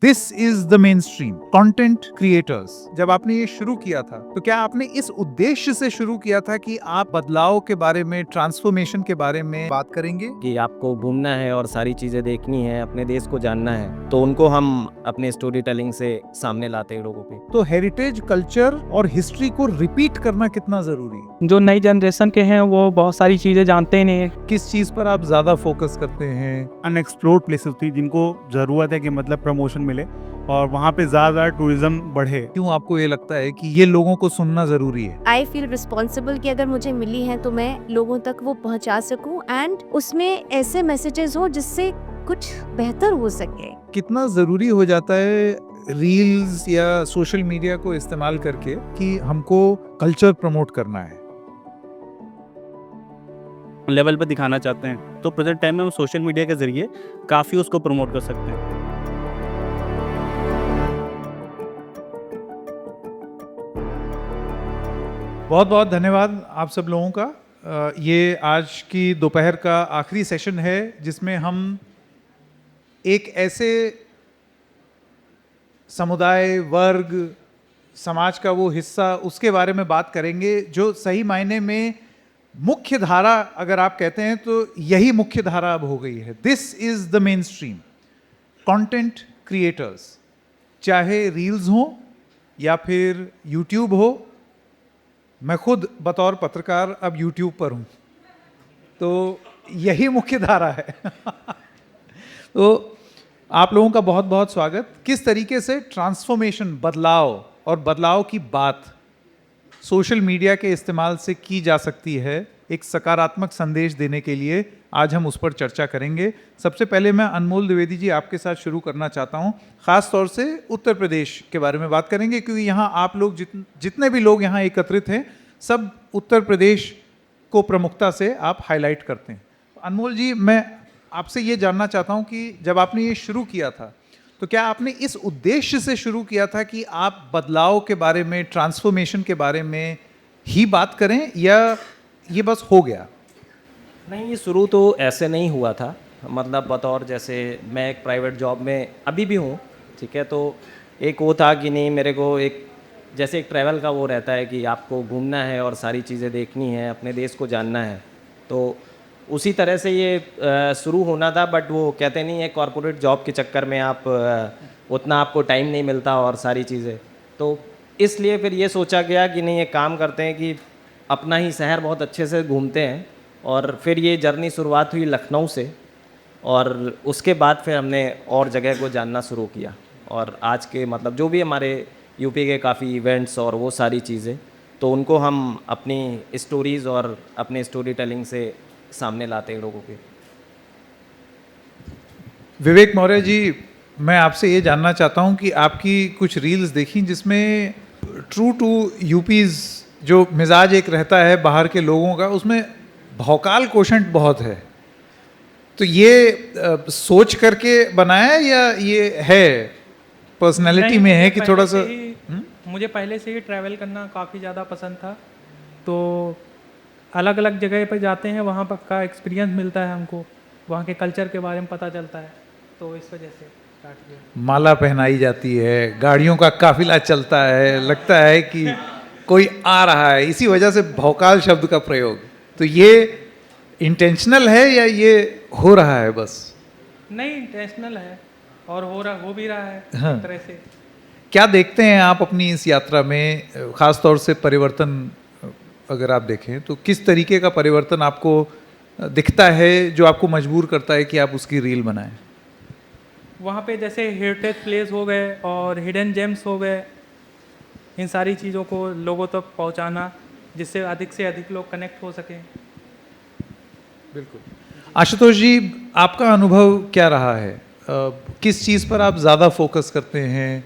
This is the main stream content creators. जब आपने ये शुरू किया था तो क्या आपने इस उद्देश्य से शुरू किया था कि आप बदलाव के बारे में, ट्रांसफॉर्मेशन के बारे में बात करेंगे? कि आपको घूमना है और सारी चीज़ें देखनी है, अपने देश को जानना है, तो उनको हम अपने स्टोरी टेलिंग से सामने लाते हैं लोगों के। तो हेरिटेज, कल्चर और हिस्ट्री को रिपीट करना कितना जरूरी है? जो नई जनरेशन के हैं वो बहुत सारी चीज़ें जानते ही नहीं है। किस चीज पर आप ज्यादा फोकस करते हैं? अनएक्सप्लोर्ड प्लेसेस थी जिनको ज़रूरत है कि मतलब प्रमोशन मिले और वहाँ पे ज़्यादा टूरिज्म बढ़े। क्यों आपको ये लगता है कि ये लोगों को सुनना जरूरी है? आई फील रिस्पॉन्सिबल कि अगर मुझे मिली है तो मैं लोगों तक वो पहुंचा सकूं एंड उसमें ऐसे मैसेजेस हो जिससे कुछ बेहतर हो सके। कितना जरूरी हो जाता है रील्स या सोशल मीडिया को इस्तेमाल करके कि हमको कल्चर प्रमोट करना है? लेवल पे दिखाना चाहते हैं तो प्रेजेंट टाइम में हम सोशल मीडिया के ज़रिए काफ़ी उसको प्रमोट कर सकते हैं। बहुत बहुत धन्यवाद आप सब लोगों का। ये आज की दोपहर का आखिरी सेशन है जिसमें हम एक ऐसे समुदाय, वर्ग, समाज का वो हिस्सा, उसके बारे में बात करेंगे जो सही मायने में मुख्य धारा, अगर आप कहते हैं तो यही मुख्य धारा अब हो गई है। This is the main stream content creators, चाहे रील्स हो या फिर यूट्यूब हो। मैं खुद बतौर पत्रकार अब यूट्यूब पर हूँ, तो यही मुख्य धारा है। तो आप लोगों का बहुत बहुत स्वागत। किस तरीके से ट्रांसफॉर्मेशन, बदलाव और बदलाव की बात सोशल मीडिया के इस्तेमाल से की जा सकती है एक सकारात्मक संदेश देने के लिए, आज हम उस पर चर्चा करेंगे। सबसे पहले मैं अनमोल द्विवेदी जी आपके साथ शुरू करना चाहता हूं। ख़ास तौर से उत्तर प्रदेश के बारे में बात करेंगे क्योंकि यहाँ आप लोग जितने भी लोग यहाँ एकत्रित हैं, सब उत्तर प्रदेश को प्रमुखता से आप हाईलाइट करते हैं। अनमोल जी, मैं आपसे ये जानना चाहता हूँ कि जब आपने ये शुरू किया था तो क्या आपने इस उद्देश्य से शुरू किया था कि आप बदलाव के बारे में, ट्रांसफॉर्मेशन के बारे में ही बात करें, या ये बस हो गया? नहीं, ये शुरू तो ऐसे नहीं हुआ था। मतलब बतौर, जैसे मैं एक प्राइवेट जॉब में अभी भी हूँ, ठीक है, तो एक वो था कि नहीं, मेरे को एक जैसे एक ट्रैवल का वो रहता है कि आपको घूमना है और सारी चीज़ें देखनी है, अपने देश को जानना है, तो उसी तरह से ये शुरू होना था। बट वो कहते नहीं है, कॉरपोरेट जॉब के चक्कर में आप उतना आपको टाइम नहीं मिलता और सारी चीज़ें, तो इसलिए फिर ये सोचा गया कि नहीं, ये काम करते हैं कि अपना ही शहर बहुत अच्छे से घूमते हैं। और फिर ये जर्नी शुरुआत हुई लखनऊ से, और उसके बाद फिर हमने और जगह को जानना शुरू किया। और आज के मतलब जो भी हमारे यूपी के काफ़ी इवेंट्स और वो सारी चीज़ें, तो उनको हम अपनी स्टोरीज़ और अपने स्टोरी टेलिंग से सामने लाते हैं लोगों के। विवेक मौर्य जी, मैं आपसे ये जानना चाहता हूँ कि आपकी कुछ रील्स देखी जिसमें ट्रू टू यूपीज़ जो मिजाज एक रहता है बाहर के लोगों का, उसमें भौकाल कोशंट बहुत है। तो ये सोच करके बनाया या ये है पर्सनालिटी में है कि थोड़ा सा? मुझे पहले से ही ट्रैवल करना काफ़ी ज़्यादा पसंद था, तो अलग अलग जगह पर जाते हैं, वहाँ पर का एक्सपीरियंस मिलता है हमको, वहाँ के कल्चर के बारे में पता चलता है, तो इस वजह से स्टार्ट किया। माला पहनाई जाती है, गाड़ियों का काफिला चलता है, लगता है कि कोई आ रहा है, इसी वजह से भौकाल शब्द का प्रयोग। तो ये इंटेंशनल है या ये हो रहा है बस? नहीं, इंटेंशनल है और हो भी रहा है। हाँ। एक तरह से क्या देखते हैं आप अपनी इस यात्रा में, खास तौर से परिवर्तन अगर आप देखें तो किस तरीके का परिवर्तन आपको दिखता है जो आपको मजबूर करता है कि आप उसकी रील बनाएं? वहाँ पे जैसे हेरिटेज प्लेस हो गए और हिडन जेम्स हो गए, इन सारी चीज़ों को लोगों तक पहुँचाना जिससे अधिक से अधिक लोग कनेक्ट हो सकें। बिल्कुल। आशुतोष जी, आपका अनुभव क्या रहा है? किस चीज़ पर आप ज़्यादा फोकस करते हैं?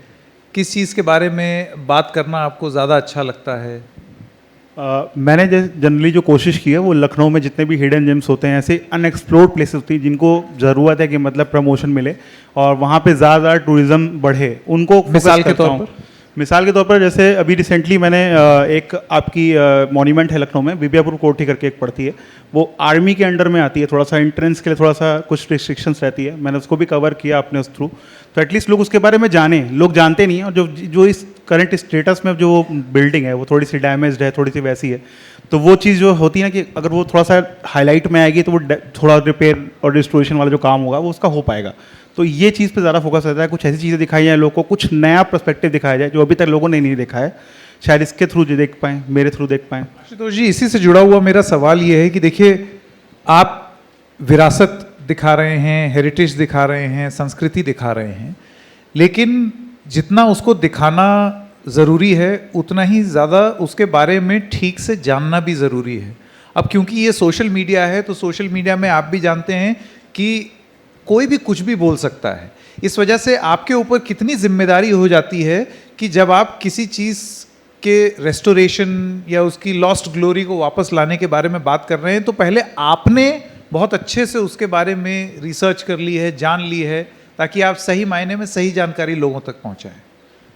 किस चीज़ के बारे में बात करना आपको ज़्यादा अच्छा लगता है? मैंने जनरली जो कोशिश की है वो लखनऊ में जितने भी हिडन जेम्स होते हैं, ऐसे अनएक्सप्लोर्ड प्लेसेस थी जिनको ज़रूरत है कि मतलब प्रमोशन मिले और वहाँ पे ज़्यादा टूरिज्म बढ़े, उनको मिसाल के तौर पर? मिसाल के तौर पर जैसे अभी रिसेंटली मैंने एक आपकी मॉन्यूमेंट है लखनऊ में, बिबियापुर कोठी करके एक पड़ती है, वो आर्मी के अंडर में आती है, थोड़ा सा एंट्रेंस के लिए थोड़ा सा कुछ रिस्ट्रिक्शंस रहती है, मैंने उसको भी कवर किया अपने उस थ्रू, तो एटलीस्ट लोग उसके बारे में जाने, लोग जानते नहीं हैं। और जो जो इस करंट स्टेटस में जो बिल्डिंग है वो थोड़ी सी डैमेज्ड है, थोड़ी सी वैसी है, तो वो चीज़ जो होती है ना कि अगर वो थोड़ा सा हाईलाइट में आएगी तो वो थोड़ा रिपेयर और रिस्टोरेशन वाला जो काम होगा वो उसका हो पाएगा। तो ये चीज़ पे ज़्यादा फोकस रहता है, कुछ ऐसी चीज़ें दिखाई जाए लोगों को, कुछ नया पर्सपेक्टिव दिखाया जाए जो अभी तक लोगों ने नहीं देखा है, शायद इसके थ्रू जो देख पाएँ, मेरे थ्रू देख पाएँ। आशुतोष जी, इसी से जुड़ा हुआ मेरा सवाल ये है कि देखिए, आप विरासत दिखा रहे हैं, हेरिटेज दिखा रहे हैं, संस्कृति दिखा रहे हैं, लेकिन जितना उसको दिखाना ज़रूरी है उतना ही ज़्यादा उसके बारे में ठीक से जानना भी ज़रूरी है। अब क्योंकि ये सोशल मीडिया है, तो सोशल मीडिया में आप भी जानते हैं कि कोई भी कुछ भी बोल सकता है। इस वजह से आपके ऊपर कितनी जिम्मेदारी हो जाती है कि जब आप किसी चीज़ के रेस्टोरेशन या उसकी लॉस्ट ग्लोरी को वापस लाने के बारे में बात कर रहे हैं, तो पहले आपने बहुत अच्छे से उसके बारे में रिसर्च कर ली है, जान ली है, ताकि आप सही मायने में सही जानकारी लोगों तक पहुंचाएं।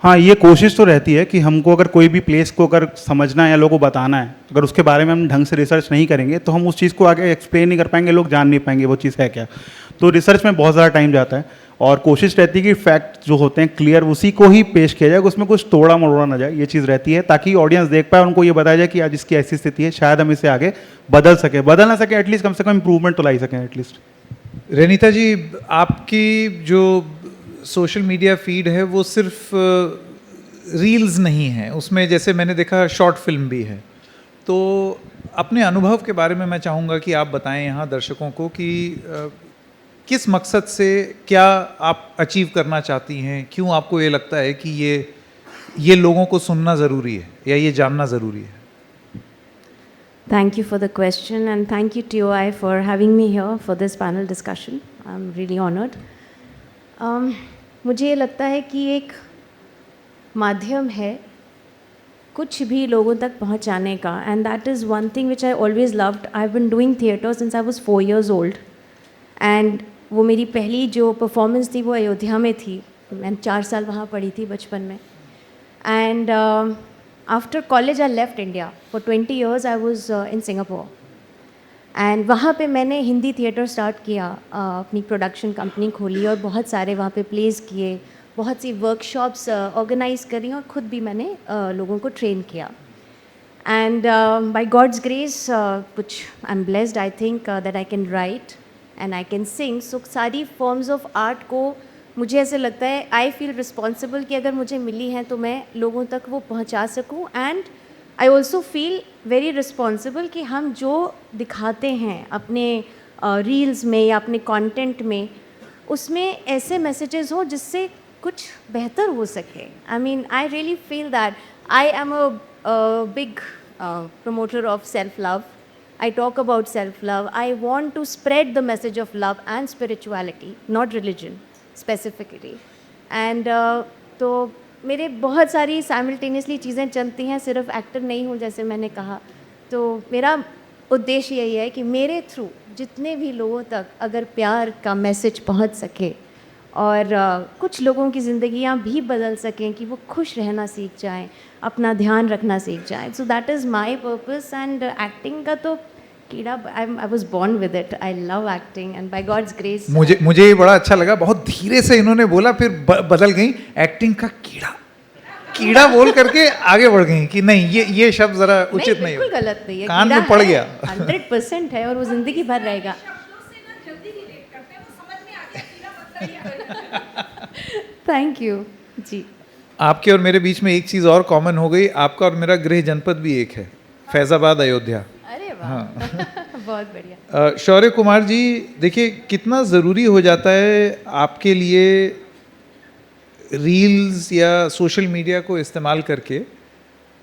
हाँ, ये कोशिश तो रहती है कि हमको अगर कोई भी प्लेस को अगर समझना है या लोगों को बताना है, अगर उसके बारे में हम ढंग से रिसर्च नहीं करेंगे तो हम उस चीज़ को आगे एक्सप्लेन नहीं कर पाएंगे, लोग जान नहीं पाएंगे वो चीज़ है क्या। तो रिसर्च में बहुत ज़्यादा टाइम जाता है और कोशिश रहती है कि फैक्ट जो होते हैं क्लियर उसी को ही पेश किया जाए, उसमें कुछ तोड़ा मरोड़ा ना जाए, ये चीज़ रहती है, ताकि ऑडियंस देख पाए, उनको ये बताया जाए कि आज इसकी ऐसी स्थिति है, शायद हम इसे आगे बदल ना सके, एटलीस्ट कम से कम इंप्रूवमेंट तो ला ही सकें एटलीस्ट। रेनिता जी, आपकी जो सोशल मीडिया फीड है वो सिर्फ रील्स नहीं है, उसमें जैसे मैंने देखा शॉर्ट फिल्म भी है। तो अपने अनुभव के बारे में मैं चाहूँगा कि आप बताएं यहाँ दर्शकों को कि किस मकसद से क्या आप अचीव करना चाहती हैं, क्यों आपको ये लगता है कि ये लोगों को सुनना ज़रूरी है या ये जानना ज़रूरी है। Thank you for the question and thank you TOI for having me here for this panel discussion. I'm really honored. मुझे ये लगता है कि एक माध्यम है कुछ भी लोगों तक पहुंचाने का, and that is one thing which I always loved. I've been doing theatre since I was 4 years old and वो मेरी पहली जो परफॉर्मेंस थी वो अयोध्या में थी। मैं 4 साल वहाँ पढ़ी थी बचपन में। And after college I left India. For 20 years I was in Singapore. And वहाँ पे मैंने हिंदी थिएटर स्टार्ट किया, अपनी प्रोडक्शन कंपनी खोली और बहुत सारे वहाँ पे प्लेस किए, बहुत सी वर्कशॉप्स ऑर्गेनाइज करी और ख़ुद भी मैंने लोगों को ट्रेन किया। एंड बाय गॉड्स ग्रेस कुछ I am blessed, I think that I can write and I can sing. So सारी फॉर्म्स ऑफ आर्ट को मुझे ऐसे लगता है, आई फील रिस्पॉन्सिबल कि अगर मुझे मिली हैं तो मैं लोगों तक वो पहुंचा सकूं। And I also feel very responsible कि हम जो दिखाते हैं अपने रील्स में या अपने कंटेंट में, उसमें ऐसे मैसेजेस हो जिससे कुछ बेहतर हो सके। I mean I really feel that I am a big promoter of self-love. I talk about self-love. I want to spread the message of love and spirituality, not religion specifically. And तो मेरे बहुत सारी simultaneously चीज़ें चलती हैं, सिर्फ actor नहीं हूँ जैसे मैंने कहा। तो मेरा उद्देश्य यही है कि मेरे थ्रू जितने भी लोगों तक अगर प्यार का मैसेज पहुँच सके और कुछ लोगों की ज़िंदगियाँ भी बदल सकें कि वो खुश रहना सीख जाएं, अपना ध्यान रखना सीख जाएं। So that is my purpose. And acting का तो कीड़ा, I was born with it. I love acting and by God's grace. मुझे ये बड़ा अच्छा लगा, बहुत धीरे से इन्होंने बोला, फिर बदल गई, एक्टिंग का कीड़ा बोल करके आगे बढ़ गई कि नहीं, ये शब्द जरा उचित नहीं, बिल्कुल गलत नहीं है, कान में पड़ गया। 100% है और वो जिंदगी भर रहेगा। थैंक यू जी। आपके और मेरे बीच में एक चीज़ और कॉमन हो गई, आपका और मेरा गृह जनपद भी एक है, फैज़ाबाद अयोध्या। अरे वाह, हाँ। बहुत बढ़िया। शौर्य कुमार जी, देखिए कितना ज़रूरी हो जाता है आपके लिए रील्स या सोशल मीडिया को इस्तेमाल करके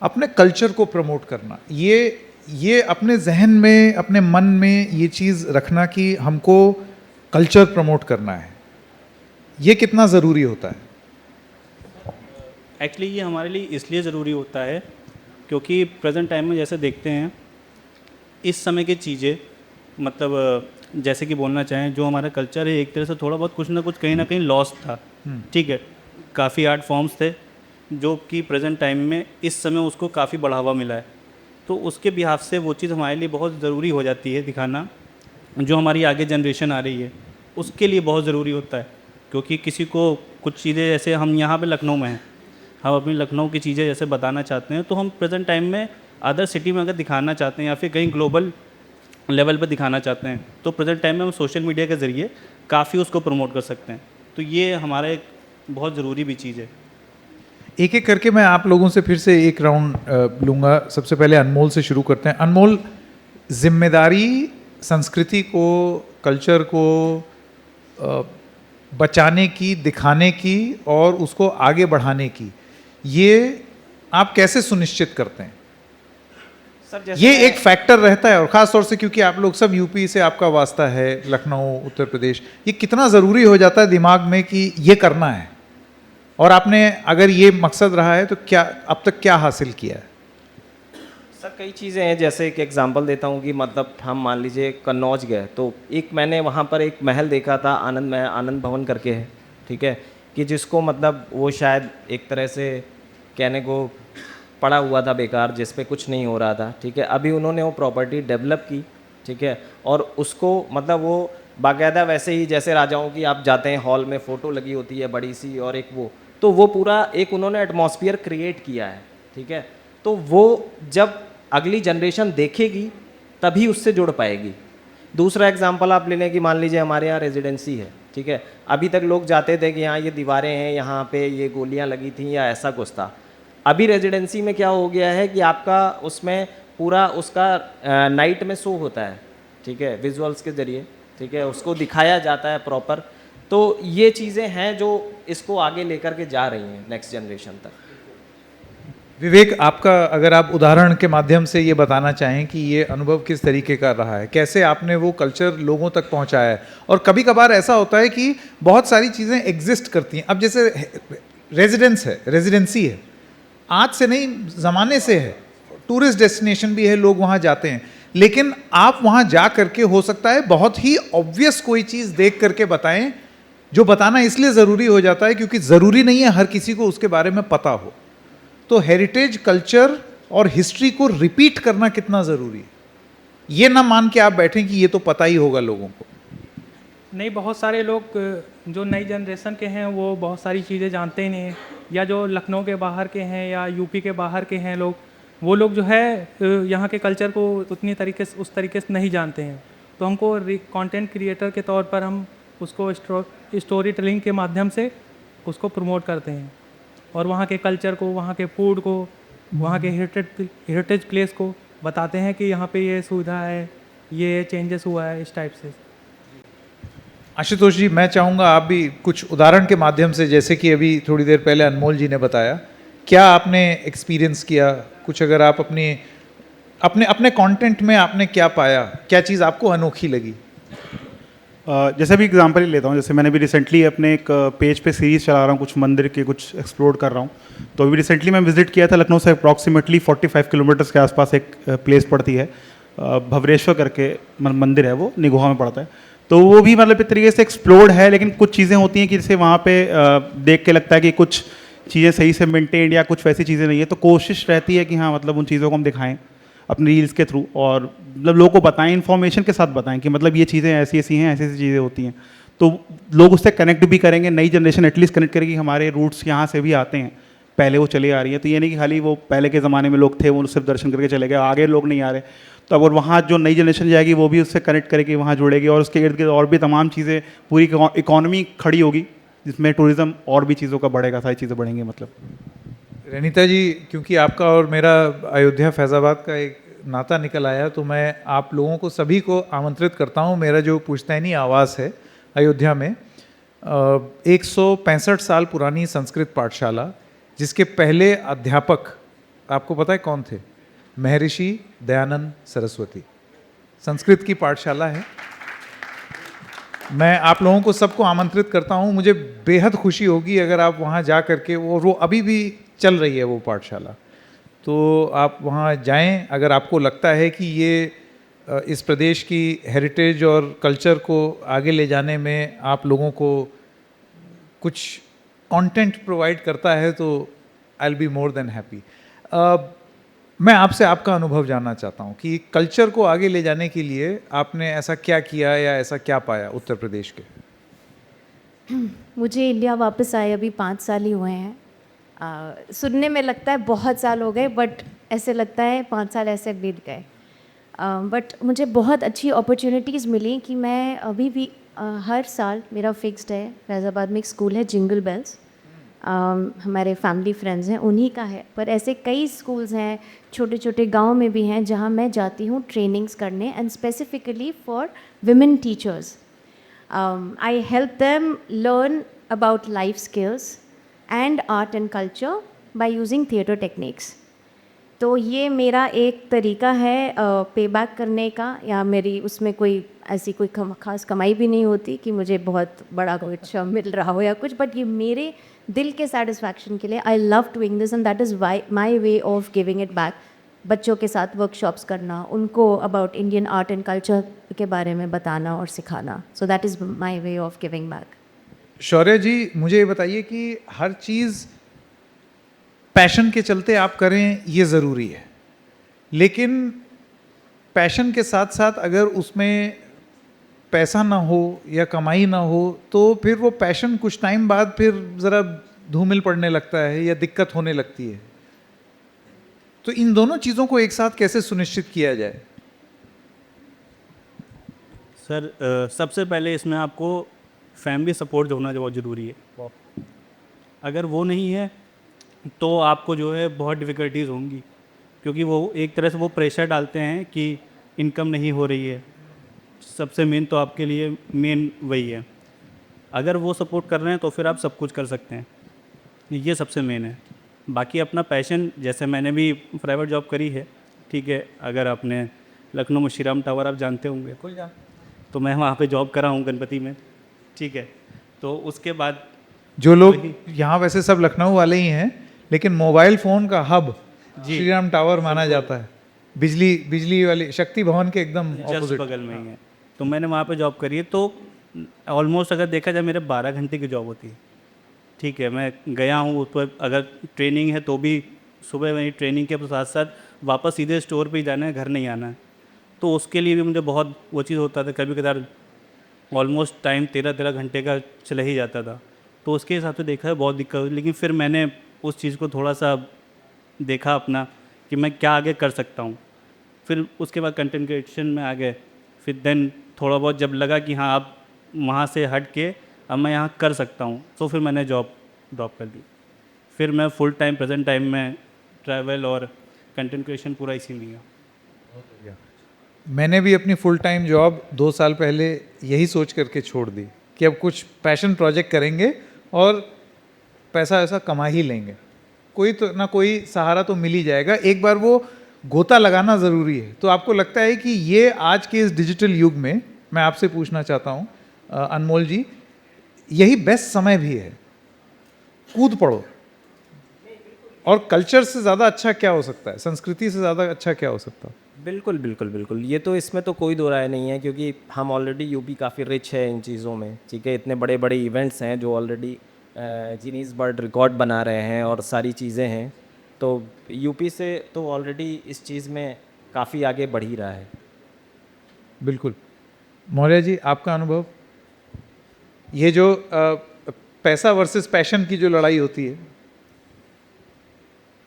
अपने कल्चर को प्रमोट करना। ये अपने जहन में, अपने मन में ये चीज़ रखना कि हमको कल्चर प्रमोट करना है, ये कितना ज़रूरी होता है? एक्चुअली ये हमारे लिए इसलिए ज़रूरी होता है क्योंकि प्रेजेंट टाइम में जैसे देखते हैं इस समय की चीज़ें, मतलब जैसे कि बोलना चाहें, जो हमारा कल्चर है एक तरह से थोड़ा बहुत कुछ ना कुछ कहीं ना कहीं लॉस्ट था। ठीक है, काफ़ी आर्ट फॉर्म्स थे जो कि प्रेजेंट टाइम में इस समय उसको काफ़ी बढ़ावा मिला है। तो उसके बिहाफ से वो चीज़ हमारे लिए बहुत ज़रूरी हो जाती है दिखाना, जो हमारी आगे जनरेशन आ रही है उसके लिए बहुत ज़रूरी होता है। क्योंकि किसी को कुछ चीज़ें, जैसे हम यहाँ पे लखनऊ में हैं, हम अपनी लखनऊ की चीज़ें जैसे बताना चाहते हैं, तो हम प्रेजेंट टाइम में अदर सिटी में अगर दिखाना चाहते हैं या फिर कहीं ग्लोबल लेवल पर दिखाना चाहते हैं, तो प्रेजेंट टाइम में हम सोशल मीडिया के ज़रिए काफ़ी उसको प्रमोट कर सकते हैं। तो ये हमारा एक बहुत ज़रूरी भी चीज़ है। एक एक करके मैं आप लोगों से फिर से एक राउंड लूँगा। सबसे पहले अनमोल से शुरू करते हैं। अनमोल, जिम्मेदारी संस्कृति को, कल्चर को बचाने की, दिखाने की और उसको आगे बढ़ाने की, ये आप कैसे सुनिश्चित करते हैं? सर जैसे ये एक फैक्टर रहता है, और ख़ास तौर से क्योंकि आप लोग सब यूपी से आपका वास्ता है, लखनऊ, उत्तर प्रदेश, ये कितना ज़रूरी हो जाता है दिमाग में कि ये करना है, और आपने अगर ये मकसद रहा है तो क्या अब तक क्या हासिल किया है? सर कई चीज़ें हैं, जैसे एक एग्जांपल देता हूँ कि मतलब हम मान लीजिए कन्नौज गए तो एक मैंने वहाँ पर एक महल देखा था, आनंद भवन करके है, ठीक है, कि जिसको मतलब वो शायद एक तरह से कहने को पड़ा हुआ था बेकार, जिस पे कुछ नहीं हो रहा था, ठीक है। अभी उन्होंने वो प्रॉपर्टी डेवलप की, ठीक है, और उसको मतलब वो बाकायदा वैसे ही जैसे राजाओं की आप जाते हैं हॉल में फ़ोटो लगी होती है बड़ी सी, और एक वो पूरा एक उन्होंने एटमॉस्फेयर क्रिएट किया है, ठीक है। तो वो जब अगली जनरेशन देखेगी तभी उससे जुड़ पाएगी। दूसरा एग्जांपल आप ले लें कि मान लीजिए हमारे यहाँ रेजिडेंसी है, ठीक है, अभी तक लोग जाते थे कि यहाँ ये दीवारें हैं, यहाँ पे ये गोलियाँ लगी थी या ऐसा कुछ था। अभी रेजिडेंसी में क्या हो गया है कि आपका उसमें पूरा उसका नाइट में शो होता है, ठीक है, विजुअल्स के ज़रिए, ठीक है, उसको दिखाया जाता है प्रॉपर। तो ये चीज़ें हैं जो इसको आगे लेकर के जा रही हैं नेक्स्ट जनरेशन तक। विवेक, आपका अगर आप उदाहरण के माध्यम से ये बताना चाहें कि ये अनुभव किस तरीके का रहा है, कैसे आपने वो कल्चर लोगों तक पहुंचाया है। और कभी कभार ऐसा होता है कि बहुत सारी चीज़ें एग्जिस्ट करती हैं। अब जैसे रेजिडेंसी है, आज से नहीं ज़माने से है, टूरिस्ट डेस्टिनेशन भी है, लोग वहाँ जाते हैं, लेकिन आप वहाँ जा करके हो सकता है बहुत ही ऑब्वियस कोई चीज़ देख करके बताएं, जो बताना इसलिए ज़रूरी हो जाता है क्योंकि ज़रूरी नहीं है हर किसी को उसके बारे में पता हो। तो हेरिटेज, कल्चर और हिस्ट्री को रिपीट करना कितना ज़रूरी है, ये ना मान के आप बैठें कि ये तो पता ही होगा लोगों को। नहीं, बहुत सारे लोग जो नई जनरेशन के हैं वो बहुत सारी चीज़ें जानते ही नहीं हैं, या जो लखनऊ के बाहर के हैं या यूपी के बाहर के हैं लोग, वो लोग जो है यहाँ के कल्चर को उस तरीके से नहीं जानते हैं। तो हमको कंटेंट क्रिएटर के तौर पर हम उसको स्टोरी टेलिंग के माध्यम से उसको प्रमोट करते हैं, और वहाँ के कल्चर को, वहाँ के फूड को, वहाँ के हेरिटेज प्लेस को बताते हैं कि यहाँ पे ये सुविधा है, ये चेंजेस हुआ है, इस टाइप से। आशुतोष जी, मैं चाहूँगा आप भी कुछ उदाहरण के माध्यम से, जैसे कि अभी थोड़ी देर पहले अनमोल जी ने बताया, क्या आपने एक्सपीरियंस किया कुछ, अगर आप अपने कंटेंट में आपने क्या पाया, क्या चीज़ आपको अनोखी लगी? जैसे भी एग्जांपल ही लेता हूँ, जैसे मैंने भी रिसेंटली अपने एक पेज पे सीरीज़ चला रहा हूँ, कुछ मंदिर के कुछ एक्सप्लोर कर रहा हूँ। तो अभी रिसेंटली मैं विजिट किया था लखनऊ से अप्रॉक्सीमेटली 45 किलोमीटर्स के आसपास एक प्लेस पड़ती है, भवरेश्वर करके मंदिर है, वो निगोहा में पड़ता है। तो वो भी मतलब एक तरीके से एक्सप्लोर्ड है, लेकिन कुछ चीज़ें होती हैं कि जैसे वहाँ पे देख के लगता है कि कुछ चीज़ें सही से मेंटेन या कुछ वैसी चीज़ें नहीं है। तो कोशिश रहती है कि हाँ, मतलब उन चीज़ों को हम दिखाएं अपनी रील्स के थ्रू, और मतलब लोगों को बताएं, इन्फॉर्मेशन के साथ बताएं कि मतलब ये चीज़ें ऐसी ऐसी हैं, ऐसी ऐसी चीज़ें होती हैं। तो लोग उससे कनेक्ट भी करेंगे, नई जनरेशन एटलीस्ट कनेक्ट करेगी, हमारे रूट्स यहाँ से भी आते हैं, पहले वो चली आ रही है। तो ये नहीं कि खाली वो पहले के ज़माने में लोग थे वो सिर्फ दर्शन करके चले गए, आगे लोग नहीं आ रहे। तो अगर वहाँ जो नई जनरेशन जाएगी वो भी उससे कनेक्ट करेगी, वहाँ जुड़ेगी, और उसके इर्द गिर्द और भी तमाम चीज़ें, पूरी इकॉनमी खड़ी होगी जिसमें टूरिज़्म और भी चीज़ों का बढ़ेगा, सारी चीज़ें बढ़ेंगी। मतलब रेनिता जी, क्योंकि आपका और मेरा अयोध्या फैज़ाबाद का एक नाता निकल आया, तो मैं आप लोगों को सभी को आमंत्रित करता हूँ। मेरा जो पुश्तैनी आवास है अयोध्या में, 165 साल पुरानी संस्कृत पाठशाला, जिसके पहले अध्यापक आपको पता है कौन थे? महर्षि दयानंद सरस्वती। संस्कृत की पाठशाला है। मैं आप लोगों को सबको आमंत्रित करता हूँ। मुझे बेहद खुशी होगी अगर आप वहाँ जा करके, वो अभी भी चल रही है वो पाठशाला, तो आप वहाँ जाएं। अगर आपको लगता है कि ये इस प्रदेश की हेरिटेज और कल्चर को आगे ले जाने में आप लोगों को कुछ कंटेंट प्रोवाइड करता है, तो I will be more than happy. मैं आपसे आपका अनुभव जानना चाहता हूँ कि कल्चर को आगे ले जाने के लिए आपने ऐसा क्या किया या ऐसा क्या पाया उत्तर प्रदेश के? मुझे इंडिया वापस आए अभी 5 साल ही हुए हैं। सुनने में लगता है बहुत साल हो गए, बट ऐसे लगता है 5 साल ऐसे बीत गए। बट मुझे बहुत अच्छी अपॉर्चुनिटीज़ मिली कि मैं अभी भी हर साल मेरा फिक्स्ड है, फैज़ाबाद में एक स्कूल है जिंगल बेल्स, हमारे फैमिली फ्रेंड्स हैं उन्हीं का है, पर ऐसे कई स्कूल्स हैं छोटे छोटे गांव में भी हैं जहां मैं जाती हूं ट्रेनिंग्स करने, and specifically for women teachers. I help them learn about life skills and art and culture by using theatre techniques. तो ये मेरा एक तरीका है पे बैक करने का, या मेरी उसमें कोई ऐसी कोई खास कमाई भी नहीं होती कि मुझे बहुत बड़ा कुछ मिल रहा हो या कुछ, बट ये मेरे दिल के सेटिस्फैक्शन के लिए I love doing this, and that is my way of giving it back. बच्चों के साथ वर्कशॉप्स करना, उनको about Indian art and culture के बारे में बताना और सिखाना, so that is my way of giving back. Shaurya ji, मुझे ये बताइए कि हर चीज़ पैशन के चलते आप करें ये ज़रूरी है, लेकिन पैशन के साथ साथ अगर उसमें पैसा ना हो या कमाई ना हो तो फिर वो पैशन कुछ टाइम बाद फिर ज़रा धूमिल पड़ने लगता है या दिक्कत होने लगती है। तो इन दोनों चीज़ों को एक साथ कैसे सुनिश्चित किया जाए? सर सबसे पहले इसमें आपको फैमिली सपोर्ट होना बहुत ज़रूरी है। अगर वो नहीं है तो आपको जो है बहुत डिफ़िकल्टीज़ होंगी, क्योंकि वो एक तरह से वो प्रेशर डालते हैं कि इनकम नहीं हो रही है। सबसे मेन तो आपके लिए मेन वही है। अगर वो सपोर्ट कर रहे हैं तो फिर आप सब कुछ कर सकते हैं, ये सबसे मेन है। बाकी अपना पैशन, जैसे मैंने भी प्राइवेट जॉब करी है, ठीक है। अगर आपने लखनऊ में श्री राम टावर आप जानते होंगे, तो मैं वहाँ पे जॉब करा हूँ गणपति में, ठीक है। तो उसके बाद जो लोग यहाँ वैसे सब लखनऊ वाले ही हैं, लेकिन मोबाइल फ़ोन का हब श्री राम टावर माना जाता है, बिजली वाली शक्ति भवन के एकदम जस्ट ऑपोजिट बगल में ही है। तो मैंने वहाँ पे जॉब करी है, तो ऑलमोस्ट अगर देखा जाए मेरे 12 घंटे की जॉब होती है, ठीक है। मैं गया हूँ उस पर, अगर ट्रेनिंग है तो भी सुबह वही ट्रेनिंग के साथ साथ वापस सीधे स्टोर पे ही जाना है, घर नहीं आना है। तो उसके लिए भी मुझे बहुत वो चीज़ होता था, कभी कभार ऑलमोस्ट टाइम 13 घंटे का चला ही जाता था। तो उसके हिसाब से देखा है बहुत दिक्कत हुई, लेकिन फिर मैंने उस चीज़ को थोड़ा सा देखा अपना कि मैं क्या आगे कर सकता हूँ। फिर उसके बाद कंटेंट क्रिएशन में आ गए। फिर देन थोड़ा बहुत जब लगा कि हाँ अब वहाँ से हट के अब मैं यहाँ कर सकता हूँ, तो फिर मैंने जॉब ड्रॉप कर दी। फिर मैं फुल टाइम प्रेजेंट टाइम में ट्रैवल और कंटेंट क्रिएशन पूरा इसी में है। मैंने भी अपनी फुल टाइम जॉब 2 साल पहले यही सोच करके छोड़ दी कि अब कुछ पैशन प्रोजेक्ट करेंगे और पैसा ऐसा कमा ही लेंगे, कोई तो ना कोई सहारा तो मिल ही जाएगा। एक बार वो गोता लगाना ज़रूरी है। तो आपको लगता है कि ये आज के इस डिजिटल युग में, मैं आपसे पूछना चाहता हूँ अनमोल जी, यही बेस्ट समय भी है, कूद पड़ो। और कल्चर से ज़्यादा अच्छा क्या हो सकता है, संस्कृति से ज़्यादा अच्छा क्या हो सकता है? बिल्कुल बिल्कुल बिल्कुल, ये तो इसमें तो कोई दो राय नहीं है, क्योंकि हम ऑलरेडी यूपी काफ़ी रिच है इन चीज़ों में, ठीक है। इतने बड़े बड़े इवेंट्स हैं जो ऑलरेडी गिनीज वर्ल्ड रिकॉर्ड बना रहे हैं और सारी चीज़ें हैं। तो यूपी से तो ऑलरेडी इस चीज़ में काफ़ी आगे बढ़ ही रहा है। बिल्कुल। मौर्य जी, आपका अनुभव? ये जो पैसा वर्सेस पैशन की जो लड़ाई होती है,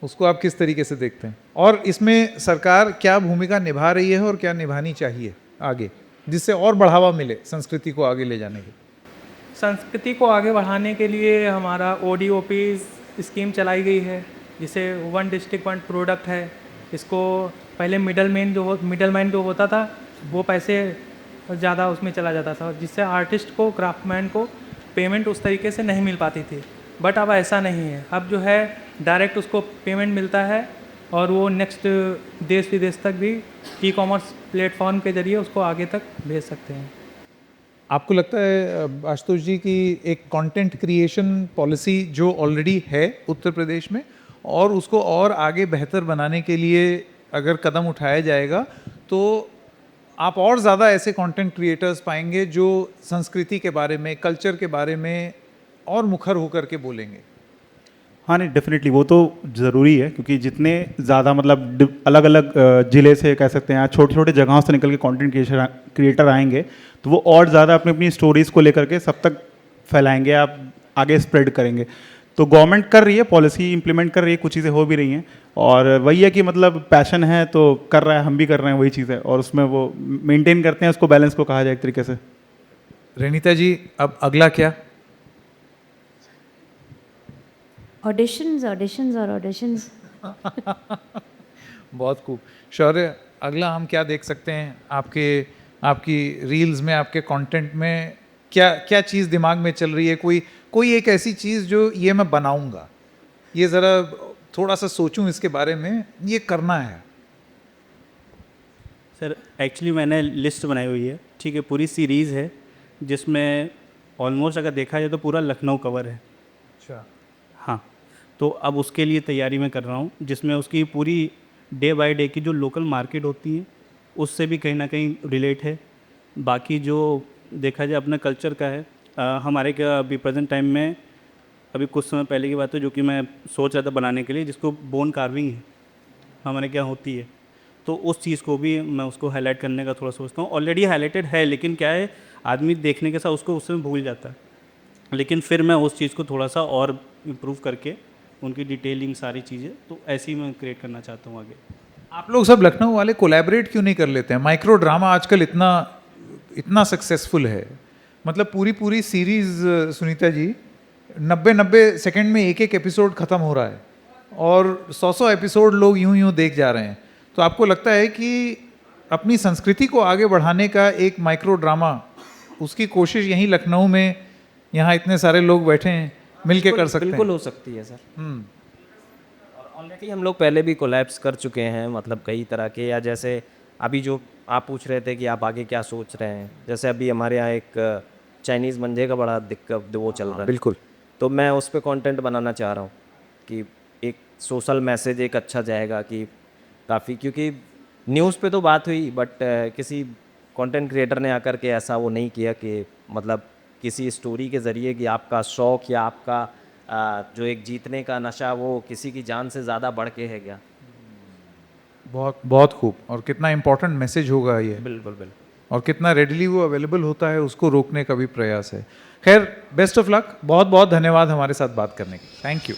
उसको आप किस तरीके से देखते हैं, और इसमें सरकार क्या भूमिका निभा रही है और क्या निभानी चाहिए आगे, जिससे और बढ़ावा मिले संस्कृति को आगे ले जाने के? संस्कृति को आगे बढ़ाने के लिए हमारा ODOP स्कीम चलाई गई है, जिसे 1 डिस्ट्रिक्ट 1 प्रोडक्ट है। इसको पहले मिडलमैन जो होता था वो पैसे ज़्यादा उसमें चला जाता था, जिससे आर्टिस्ट को, क्राफ्टमैन को पेमेंट उस तरीके से नहीं मिल पाती थी। बट अब ऐसा नहीं है, अब जो है डायरेक्ट उसको पेमेंट मिलता है और वो नेक्स्ट देश विदेश तक भी ई-कॉमर्स प्लेटफॉर्म के ज़रिए उसको आगे तक भेज सकते हैं। आपको लगता है आशुतोष जी कि एक कंटेंट क्रिएशन पॉलिसी जो ऑलरेडी है उत्तर प्रदेश में, और उसको और आगे बेहतर बनाने के लिए अगर कदम उठाया जाएगा तो आप और ज़्यादा ऐसे कंटेंट क्रिएटर्स पाएंगे जो संस्कृति के बारे में, कल्चर के बारे में और मुखर होकर के बोलेंगे? हाँ नहीं, डेफिनेटली वो तो ज़रूरी है, क्योंकि जितने ज़्यादा मतलब अलग अलग ज़िले से कह सकते हैं, छोटे छोटे जगहों से निकल के कंटेंट क्रिएटर आएंगे, तो वो और ज़्यादा अपनी अपनी स्टोरीज़ को लेकर के सब तक फैलाएंगे, आप आगे स्प्रेड करेंगे। तो गवर्नमेंट कर रही है, पॉलिसी इंप्लीमेंट कर रही है, कुछ चीज़ें हो भी रही हैं, और वही है कि मतलब पैशन है तो कर रहा है, हम भी कर रहे हैं वही चीज़ है, और उसमें वो मेंटेन करते हैं उसको, बैलेंस को कहा जाए एक तरीके से। रेनिता जी, अब अगला क्या? ऑडिशंस ऑडिशंस और ऑडिशंस। बहुत खूब। शौर्य, अगला हम क्या देख सकते हैं आपकी रील्स में, आपके कंटेंट में? क्या चीज़ दिमाग में चल रही है? कोई एक ऐसी चीज़ जो ये मैं बनाऊंगा, ये ज़रा थोड़ा सा सोचूं इसके बारे में, ये करना है। सर एक्चुअली मैंने लिस्ट बनाई हुई है, ठीक है, पूरी सीरीज़ है जिसमें ऑलमोस्ट अगर देखा जाए तो पूरा लखनऊ कवर है। अच्छा। हाँ, तो अब उसके लिए तैयारी मैं कर रहा हूँ, जिसमें उसकी पूरी डे बाय डे की जो लोकल मार्केट होती है उससे भी कहीं ना कहीं रिलेट है। बाकी जो देखा जाए अपना कल्चर का है, हमारे क्या अभी प्रेजेंट टाइम में, अभी कुछ समय पहले की बात है जो कि मैं सोच रहा था बनाने के लिए, जिसको बोन कार्विंग है हमारे क्या होती है, तो उस चीज़ को भी मैं उसको हाईलाइट करने का थोड़ा सोचता हूँ। ऑलरेडी हाईलाइटेड है, लेकिन क्या है, आदमी देखने के साथ उसको उसमें भूल जाता है, लेकिन फिर मैं उस चीज़ को थोड़ा सा और इम्प्रूव करके उनकी डिटेलिंग सारी चीज़ें, तो ऐसे ही मैं क्रिएट करना चाहता हूँ आगे। आप लोग सब लखनऊ वाले कोलैबोरेट क्यों नहीं कर लेते हैं? माइक्रो ड्रामा आजकल इतना सक्सेसफुल है, मतलब पूरी सीरीज, सुनीता जी, 90 सेकंड में एक एपिसोड खत्म हो रहा है, और 100 एपिसोड लोग यूं देख जा रहे हैं। तो आपको लगता है कि अपनी संस्कृति को आगे बढ़ाने का एक माइक्रो ड्रामा, उसकी कोशिश यहीं लखनऊ में, यहाँ इतने सारे लोग बैठे हैं, मिल के कर सकते हैं? बिल्कुल हो सकती है सर। और ऑलरेडी हम लोग पहले भी कोलैब्स कर चुके हैं, मतलब कई तरह के, या जैसे अभी जो आप पूछ रहे थे कि आप आगे क्या सोच रहे हैं, जैसे अभी हमारे यहाँ एक चाइनीज़ मंजे का बड़ा दिक्कत वो चल रहा है। बिल्कुल। तो मैं उस पर कंटेंट बनाना चाह रहा हूँ कि एक सोशल मैसेज एक अच्छा जाएगा कि काफ़ी, क्योंकि न्यूज़ पे तो बात हुई, बट किसी कंटेंट क्रिएटर ने आकर के ऐसा वो नहीं किया कि मतलब किसी स्टोरी के ज़रिए कि आपका शौक़ या आपका जो एक जीतने का नशा वो किसी की जान से ज़्यादा बढ़ के है क्या। बहुत बहुत खूब। और कितना इम्पोर्टेंट मैसेज होगा ये, बिल्कुल। और कितना रेडिली वो अवेलेबल होता है, उसको रोकने का भी प्रयास है। खैर, बेस्ट ऑफ लक, बहुत बहुत धन्यवाद हमारे साथ बात करने के लिए। Thank you.